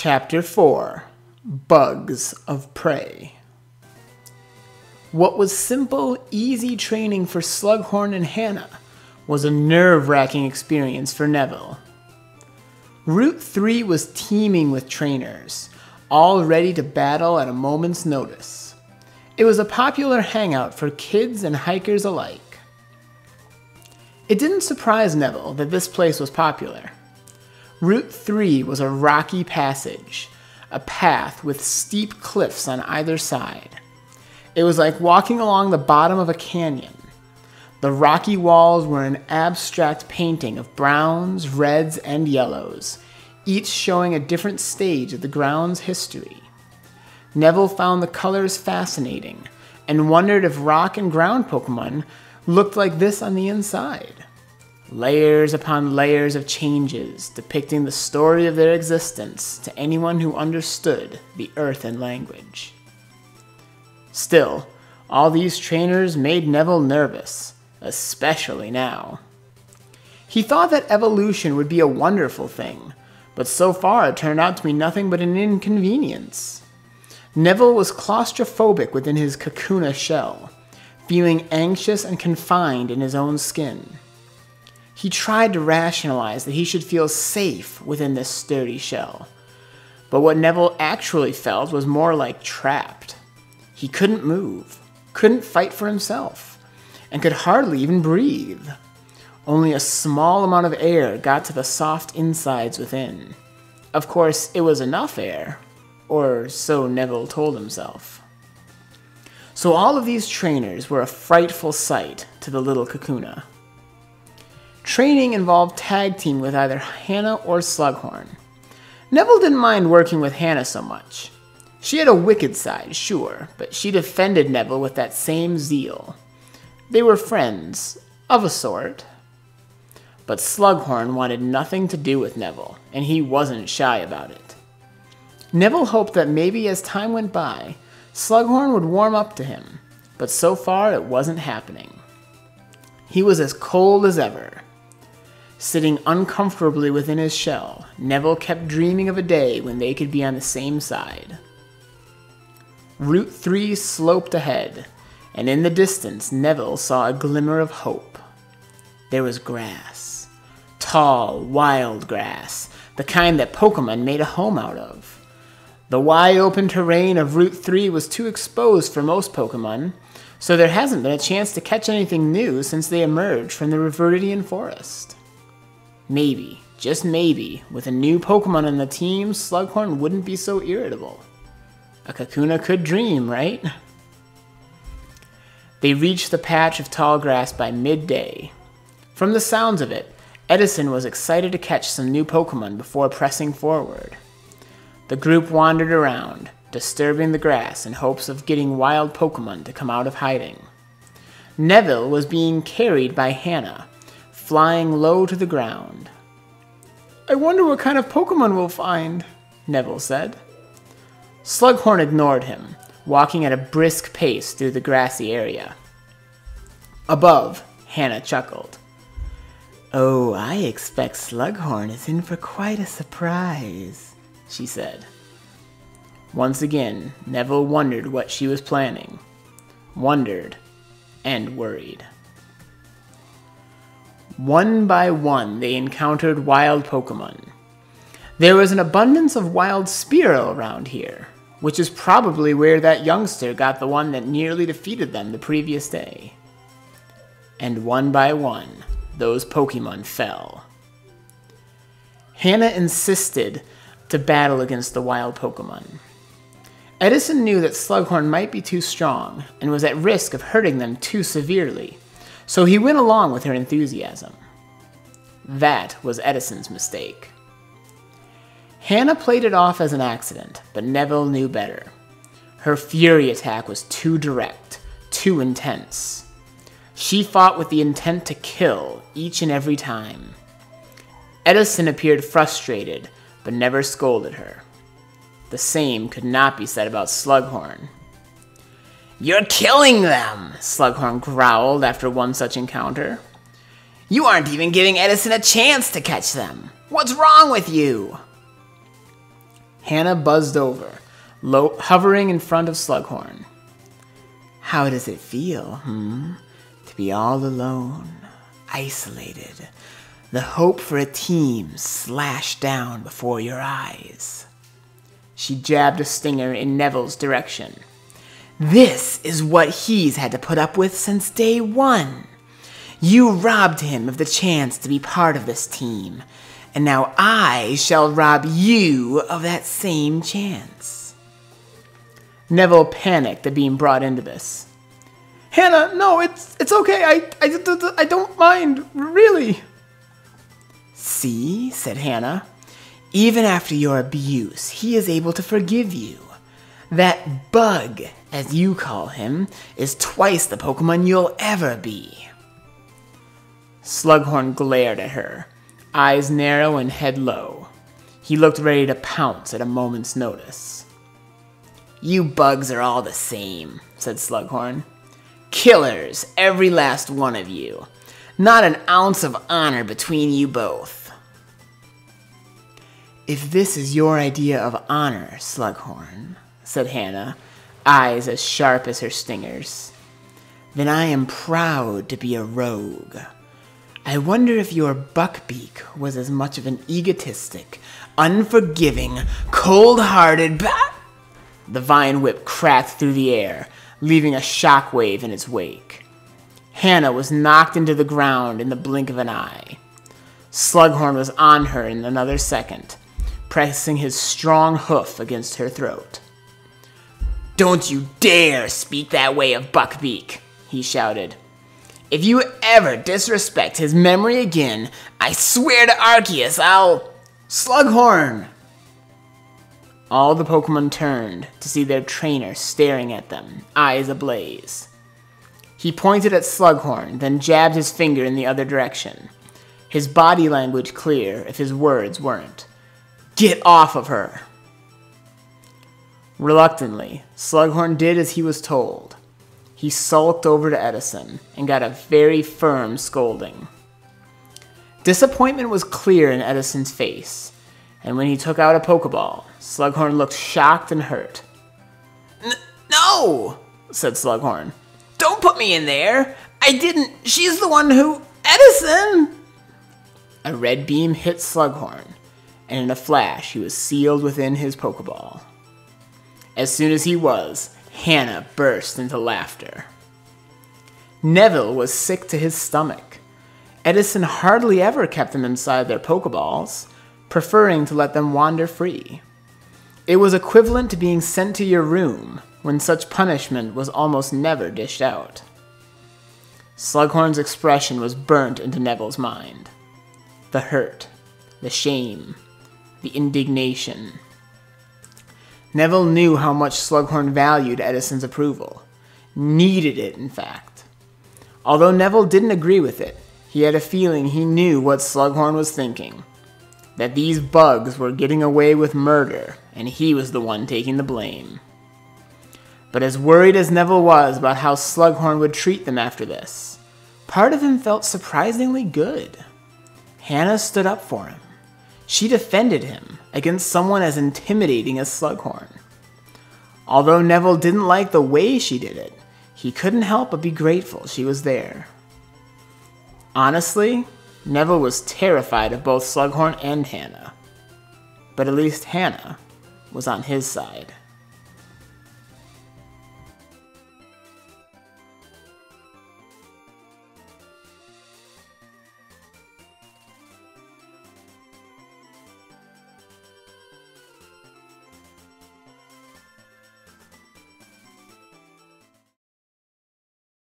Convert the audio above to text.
Chapter 4 Bugs of Prey. What was simple, easy training for Slughorn and Hannah was a nerve-wracking experience for Neville. Route 3 was teeming with trainers, all ready to battle at a moment's notice. It was a popular hangout for kids and hikers alike. It didn't surprise Neville that this place was popular. Route 3 was a rocky passage, a path with steep cliffs on either side. It was like walking along the bottom of a canyon. The rocky walls were an abstract painting of browns, reds, and yellows, each showing a different stage of the ground's history. Neville found the colors fascinating and wondered if rock and ground Pokemon looked like this on the inside. Layers upon layers of changes depicting the story of their existence to anyone who understood the earthen language. Still, all these trainers made Neville nervous, especially now. He thought that evolution would be a wonderful thing, but so far it turned out to be nothing but an inconvenience. Neville was claustrophobic within his Kakuna shell, feeling anxious and confined in his own skin. He tried to rationalize that he should feel safe within this sturdy shell, but what Neville actually felt was more like trapped. He couldn't move, couldn't fight for himself, and could hardly even breathe. Only a small amount of air got to the soft insides within. Of course, it was enough air, or so Neville told himself. So all of these trainers were a frightful sight to the little Kakuna. Training involved tag team with either Hannah or Slughorn. Neville didn't mind working with Hannah so much. She had a wicked side, sure, but she defended Neville with that same zeal. They were friends, of a sort. But Slughorn wanted nothing to do with Neville, and he wasn't shy about it. Neville hoped that maybe as time went by, Slughorn would warm up to him, but so far it wasn't happening. He was as cold as ever. Sitting uncomfortably within his shell, Neville kept dreaming of a day when they could be on the same side. Route 3 sloped ahead, and in the distance Neville saw a glimmer of hope. There was grass. Tall, wild grass, the kind that Pokemon made a home out of. The wide-open terrain of Route 3 was too exposed for most Pokemon, so there hasn't been a chance to catch anything new since they emerged from the Riveridian Forest. Maybe, just maybe, with a new Pokemon on the team, Slughorn wouldn't be so irritable. A Kakuna could dream, right? They reached the patch of tall grass by midday. From the sounds of it, Edison was excited to catch some new Pokemon before pressing forward. The group wandered around, disturbing the grass in hopes of getting wild Pokemon to come out of hiding. Neville was being carried by Hannah, flying low to the ground. "I wonder what kind of Pokemon we'll find," Neville said. Slughorn ignored him, walking at a brisk pace through the grassy area. Above, Hannah chuckled. "Oh, I expect Slughorn is in for quite a surprise," she said. Once again, Neville wondered what she was planning. Wondered and worried. One by one, they encountered wild Pokemon. There was an abundance of wild Spearow around here, which is probably where that youngster got the one that nearly defeated them the previous day. And one by one, those Pokemon fell. Hannah insisted to battle against the wild Pokemon. Edison knew that Slughorn might be too strong and was at risk of hurting them too severely, so he went along with her enthusiasm. That was Edison's mistake. Hannah played it off as an accident, but Neville knew better. Her Fury attack was too direct, too intense. She fought with the intent to kill each and every time. Edison appeared frustrated, but never scolded her. The same could not be said about Slughorn. "You're killing them," Slughorn growled after one such encounter. "You aren't even giving Edison a chance to catch them. What's wrong with you?" Hannah buzzed over, hovering in front of Slughorn. How does it feel, to be all alone, isolated, the hope for a team slashed down before your eyes? She jabbed a stinger in Neville's direction. This is what he's had to put up with since day one. You robbed him of the chance to be part of this team, and now I shall rob you of that same chance. Neville panicked at being brought into this. Hannah, no, it's okay. I don't mind, really. See, said Hannah, even after your abuse, he is able to forgive you. That bug, as you call him, is twice the Pokemon you'll ever be. Slughorn glared at her, eyes narrow and head low. He looked ready to pounce at a moment's notice. You bugs are all the same, said Slughorn. Killers, every last one of you. Not an ounce of honor between you both. If this is your idea of honor, Slughorn, said Hannah, eyes as sharp as her stingers, then I am proud to be a rogue. I wonder if your Buckbeak was as much of an egotistic, unforgiving, cold-hearted The vine whip cracked through the air, leaving a shockwave in its wake. Hannah was knocked into the ground in the blink of an eye. Slughorn was on her in another second, pressing his strong hoof against her throat. Don't you dare speak that way of Buckbeak, he shouted. If you ever disrespect his memory again, I swear to Arceus I'll... Slughorn! All the Pokemon turned to see their trainer staring at them, eyes ablaze. He pointed at Slughorn, then jabbed his finger in the other direction. His body language clear if his words weren't. Get off of her! Reluctantly, Slughorn did as he was told. He sulked over to Edison and got a very firm scolding. Disappointment was clear in Edison's face, and when he took out a Pokeball, Slughorn looked shocked and hurt. No, said Slughorn. Don't put me in there. I didn't. She's the one who... Edison! A red beam hit Slughorn, and in a flash he was sealed within his Pokeball. As soon as he was, Hannah burst into laughter. Neville was sick to his stomach. Edison hardly ever kept them inside their Pokeballs, preferring to let them wander free. It was equivalent to being sent to your room, when such punishment was almost never dished out. Slughorn's expression was burnt into Neville's mind. The hurt, the shame, the indignation. Neville knew how much Slughorn valued Edison's approval. Needed it, in fact. Although Neville didn't agree with it, he had a feeling he knew what Slughorn was thinking. That these bugs were getting away with murder, and he was the one taking the blame. But as worried as Neville was about how Slughorn would treat them after this, part of him felt surprisingly good. Hannah stood up for him. She defended him against someone as intimidating as Slughorn. Although Neville didn't like the way she did it, he couldn't help but be grateful she was there. Honestly, Neville was terrified of both Slughorn and Hannah. But at least Hannah was on his side.